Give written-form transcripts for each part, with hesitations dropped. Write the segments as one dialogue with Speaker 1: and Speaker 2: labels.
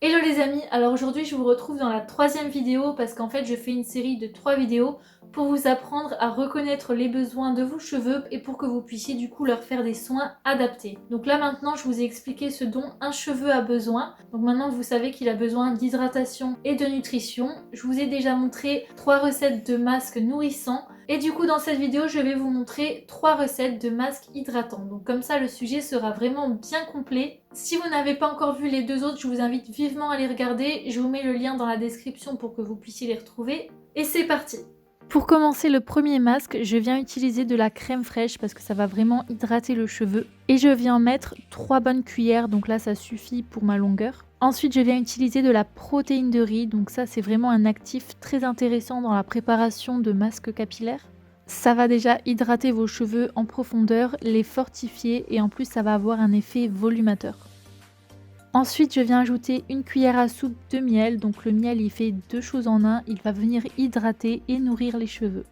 Speaker 1: Hello les amis, alors aujourd'hui je vous retrouve dans la troisième vidéo parce qu'en fait je fais une série de 3 vidéos pour vous apprendre à reconnaître les besoins de vos cheveux et pour que vous puissiez du coup leur faire des soins adaptés. Donc là maintenant je vous ai expliqué ce dont un cheveu a besoin. Donc maintenant que vous savez qu'il a besoin d'hydratation et de nutrition, je vous ai déjà montré 3 recettes de masques nourrissants. Et du coup dans cette vidéo je vais vous montrer 3 recettes de masques hydratants. Donc comme ça le sujet sera vraiment bien complet. Si vous n'avez pas encore vu les deux autres, je vous invite vivement à les regarder. Je vous mets le lien dans la description pour que vous puissiez les retrouver. Et c'est parti! Pour commencer le premier masque, je viens utiliser de la crème fraîche parce que ça va vraiment hydrater le cheveu. Et je viens en mettre 3 bonnes cuillères, donc là ça suffit pour ma longueur. Ensuite je viens utiliser de la protéine de riz, donc ça c'est vraiment un actif très intéressant dans la préparation de masques capillaires. Ça va déjà hydrater vos cheveux en profondeur, les fortifier et en plus ça va avoir un effet volumateur. Ensuite, je viens ajouter une cuillère à soupe de miel. Donc le miel, il fait deux choses en un. Il va venir hydrater et nourrir les cheveux.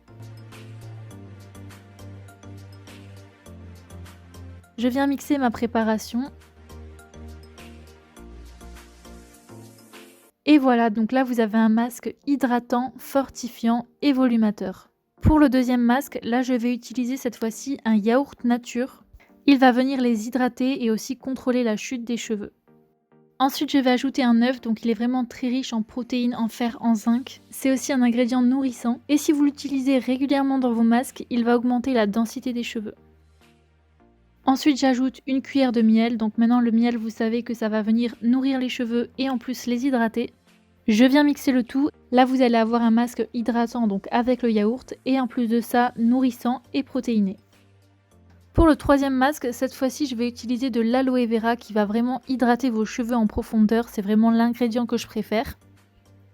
Speaker 1: Je viens mixer ma préparation. Et voilà, donc là vous avez un masque hydratant, fortifiant et volumateur. Pour le deuxième masque, là je vais utiliser cette fois-ci un yaourt nature. Il va venir les hydrater et aussi contrôler la chute des cheveux. Ensuite, je vais ajouter un œuf, donc il est vraiment très riche en protéines, en fer, en zinc. C'est aussi un ingrédient nourrissant. Et si vous l'utilisez régulièrement dans vos masques, il va augmenter la densité des cheveux. Ensuite, j'ajoute une cuillère de miel. Donc maintenant, le miel, vous savez que ça va venir nourrir les cheveux et en plus les hydrater. Je viens mixer le tout. Là, vous allez avoir un masque hydratant, donc avec le yaourt. Et en plus de ça, nourrissant et protéiné. Pour le troisième masque, cette fois-ci, je vais utiliser de l'aloe vera qui va vraiment hydrater vos cheveux en profondeur. C'est vraiment l'ingrédient que je préfère.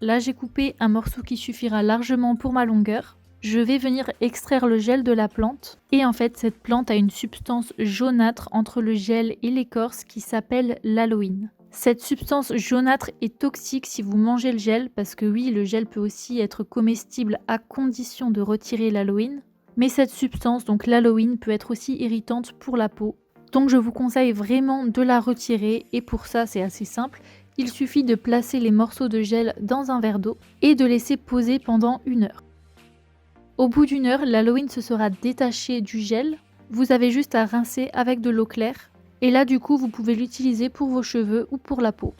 Speaker 1: Là, j'ai coupé un morceau qui suffira largement pour ma longueur. Je vais venir extraire le gel de la plante. Et en fait, cette plante a une substance jaunâtre entre le gel et l'écorce qui s'appelle l'aloïne. Cette substance jaunâtre est toxique si vous mangez le gel, parce que oui, le gel peut aussi être comestible à condition de retirer l'aloïne. Mais cette substance, donc l'aloïne, peut être aussi irritante pour la peau. Donc je vous conseille vraiment de la retirer et pour ça c'est assez simple. Il suffit de placer les morceaux de gel dans un verre d'eau et de laisser poser pendant 1 heure. Au bout d'1 heure, l'aloïne se sera détachée du gel. Vous avez juste à rincer avec de l'eau claire. Et là du coup vous pouvez l'utiliser pour vos cheveux ou pour la peau.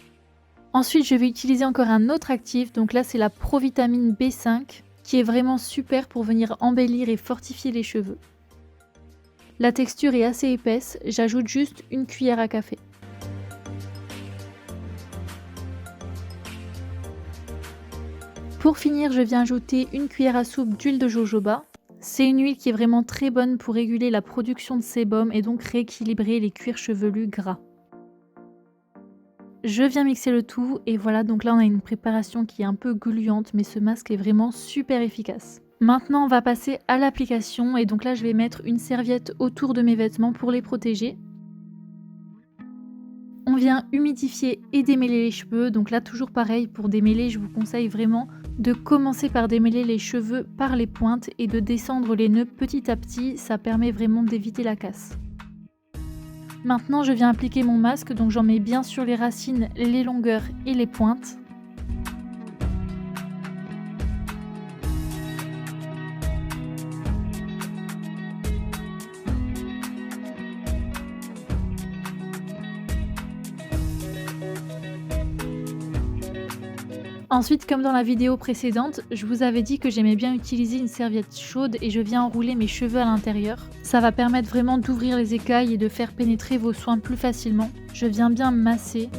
Speaker 1: Ensuite je vais utiliser encore un autre actif, donc là c'est la provitamine B5. Qui est vraiment super pour venir embellir et fortifier les cheveux. La texture est assez épaisse, j'ajoute juste une cuillère à café. Pour finir, je viens ajouter une cuillère à soupe d'huile de jojoba. C'est une huile qui est vraiment très bonne pour réguler la production de sébum et donc rééquilibrer les cuirs chevelus gras. Je viens mixer le tout et voilà, donc là on a une préparation qui est un peu gluante mais ce masque est vraiment super efficace. Maintenant on va passer à l'application et donc là je vais mettre une serviette autour de mes vêtements pour les protéger. On vient humidifier et démêler les cheveux, donc là toujours pareil, pour démêler je vous conseille vraiment de commencer par démêler les cheveux par les pointes et de descendre les nœuds petit à petit, ça permet vraiment d'éviter la casse. Maintenant, je viens appliquer mon masque, donc j'en mets bien sur les racines, les longueurs et les pointes. Ensuite, comme dans la vidéo précédente, je vous avais dit que j'aimais bien utiliser une serviette chaude et je viens enrouler mes cheveux à l'intérieur. Ça va permettre vraiment d'ouvrir les écailles et de faire pénétrer vos soins plus facilement. Je viens bien masser.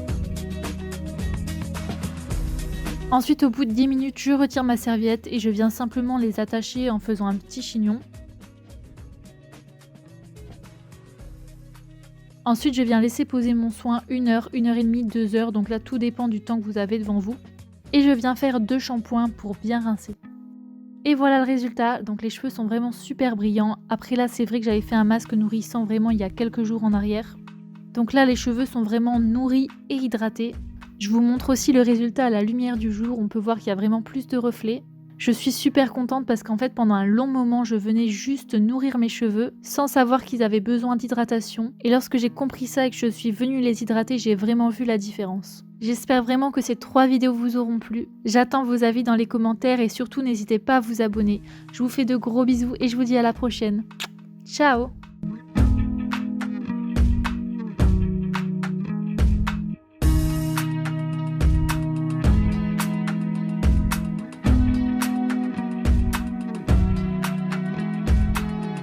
Speaker 1: Ensuite, au bout de 10 minutes, je retire ma serviette et je viens simplement les attacher en faisant un petit chignon. Ensuite, je viens laisser poser mon soin 1 heure, 1 heure et demie, 2 heures, donc là tout dépend du temps que vous avez devant vous. Et je viens faire 2 shampoings pour bien rincer. Et voilà le résultat, donc les cheveux sont vraiment super brillants. Après là c'est vrai que j'avais fait un masque nourrissant vraiment il y a quelques jours en arrière. Donc là les cheveux sont vraiment nourris et hydratés. Je vous montre aussi le résultat à la lumière du jour, on peut voir qu'il y a vraiment plus de reflets. Je suis super contente parce qu'en fait pendant un long moment je venais juste nourrir mes cheveux sans savoir qu'ils avaient besoin d'hydratation. Et lorsque j'ai compris ça et que je suis venue les hydrater, j'ai vraiment vu la différence. J'espère vraiment que ces 3 vidéos vous auront plu. J'attends vos avis dans les commentaires et surtout n'hésitez pas à vous abonner. Je vous fais de gros bisous et je vous dis à la prochaine. Ciao!